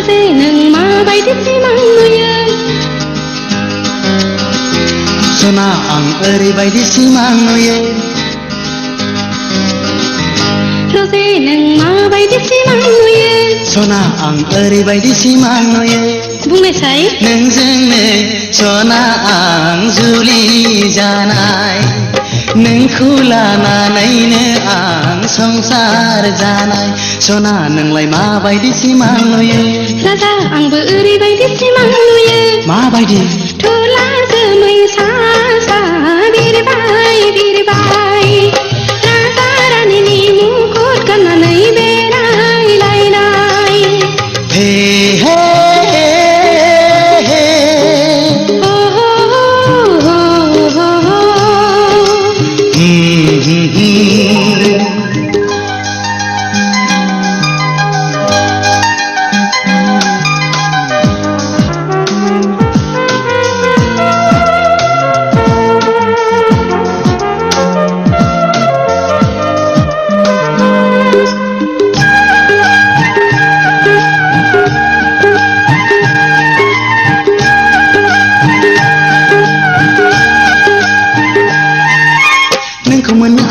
रजे नों माबायदि सिमां नुयो सना आं ओरैबायदि सिमां नुयो रजे नों माबायदि सिमां नुयो सना आं ओरैबायदि सिमां नुयो बुंनायसाय नोंजोंनो सना आं जुलि जानाय नोंखौ लानानैनो आं संसार जानाय सना नोंलाय माबायदि सिमां नुयो राजा आंबो ओरैबायदि सिमां नुयो माबायदि थुला जोमै सा सा बिरबाय बिरबाय राजा रानिनि मुकुट गाननानै बेरायलायनाय हे हे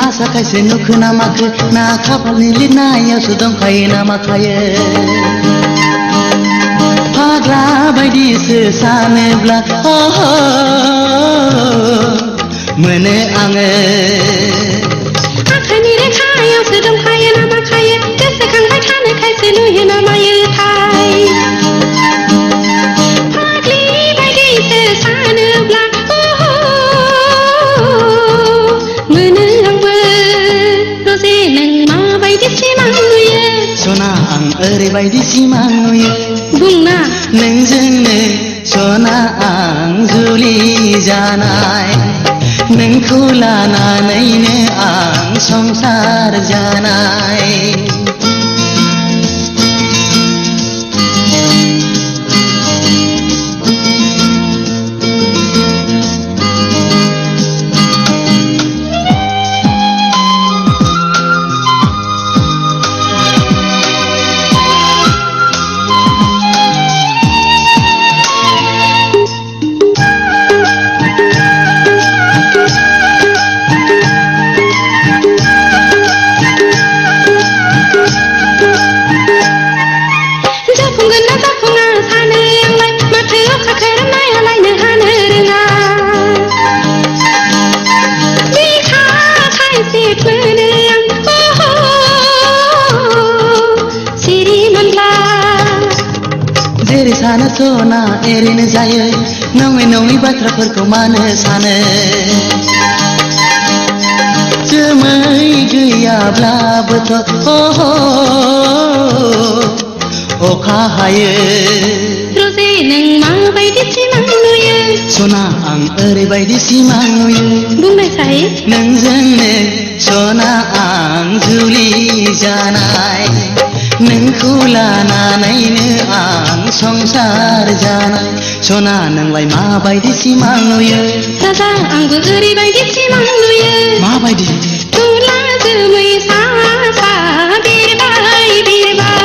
आसा खायसे नुखो ना माखो ना खाफालनि लिरनायावसो दंखायो ना माखायो फाग्ला बायदिसो सानोब्ला मोनो आङो आखाइनि रेखायावसो दंखायो ना माखायो गोसोखांबाय थानो खायसे नुयो ना मायोथाय फाग्लि बायदिसो सानोब्ला मोनो आंबो रजे नों माबायदि सिमां नुयो सना आं ओरैबायदि सिमां नुयो बुंना नोंजोंनो सना आं जुलि जानाय नोंखौ लानानैनो आं संसार जानाय जेरै सानो सना एरैनो जायो नङै नङै बाथ्राफोरखौ मानो सानो जोमै गैयाब्लाबोथ' अखा हायो रजे नों माबायदि सिमां नुयो सना आं ओरैबायदि सिमां नुयो बुंनायसाय नोंजोंनो सना आं जुलि जानाय नोंखौ लानानैनो आं संसार जानाय सना नोंलाय माबायदि सिमां नुयो राजा आंबो ओरैबायदि सिमां नुयो माबायदि थुला जोमै सा सा बिरबाय बिरबाय